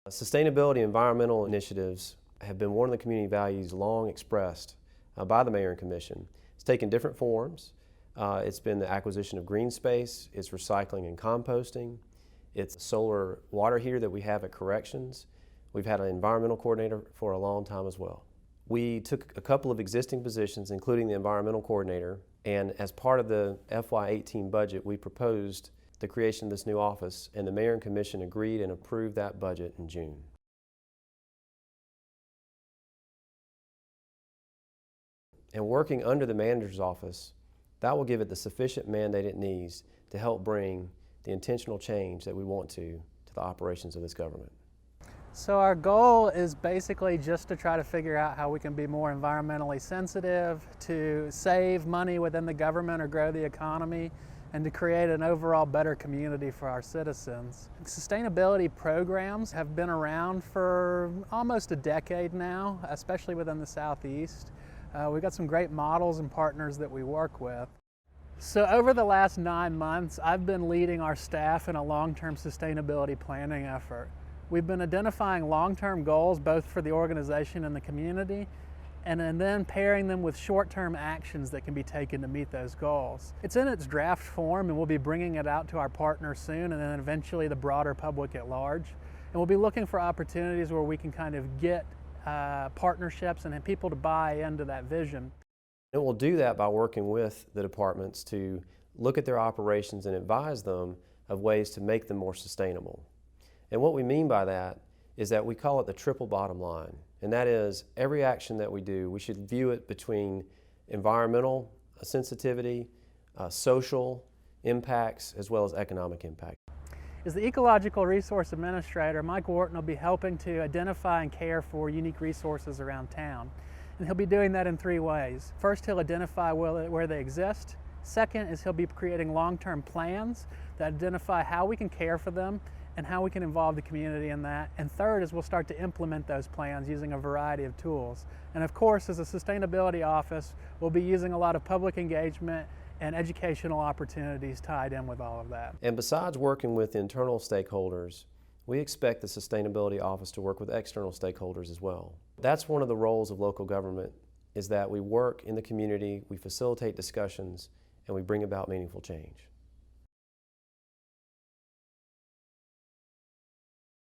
Sustainability and environmental initiatives have been one of the community values long expressed by the Mayor and Commission. It's taken different forms. It's been the acquisition of green space, it's recycling and composting, it's solar water heater that we have at corrections. We've had an environmental coordinator for a long time as well. We took a couple of existing positions, including the environmental coordinator, and as part of the FY18 budget, we proposed the creation of this new office, and the Mayor and Commission agreed and approved that budget in June. And working under the manager's office, that will give it the sufficient mandate it needs to help bring the intentional change that we want to the operations of this government. So our goal is basically just to try to figure out how we can be more environmentally sensitive, to save money within the government or grow the economy, and to create an overall better community for our citizens. Sustainability programs have been around for almost a decade now, especially within the Southeast. We've got some great models and partners that we work with. So over the last 9 months, I've been leading our staff in a long-term sustainability planning effort. We've been identifying long-term goals both for the organization and the community, and then pairing them with short-term actions that can be taken to meet those goals. It's in its draft form, and we'll be bringing it out to our partners soon, and then eventually the broader public at large. And we'll be looking for opportunities where we can kind of get partnerships and have people to buy into that vision. And we'll do that by working with the departments to look at their operations and advise them of ways to make them more sustainable. And what we mean by that is that we call it the triple bottom line. And that is, every action that we do, we should view it between environmental sensitivity, social impacts, as well as economic impact. As the Ecological Resource Administrator, Mike Wharton will be helping to identify and care for unique resources around town. And he'll be doing that in 3 ways. First, he'll identify where they exist. Second is he'll be creating long-term plans that identify how we can care for them and how we can involve the community in that. And third is we'll start to implement those plans using a variety of tools. And of course, as a sustainability office, we'll be using a lot of public engagement and educational opportunities tied in with all of that. And besides working with internal stakeholders, we expect the Sustainability Office to work with external stakeholders as well. That's one of the roles of local government, is that we work in the community, we facilitate discussions, and we bring about meaningful change.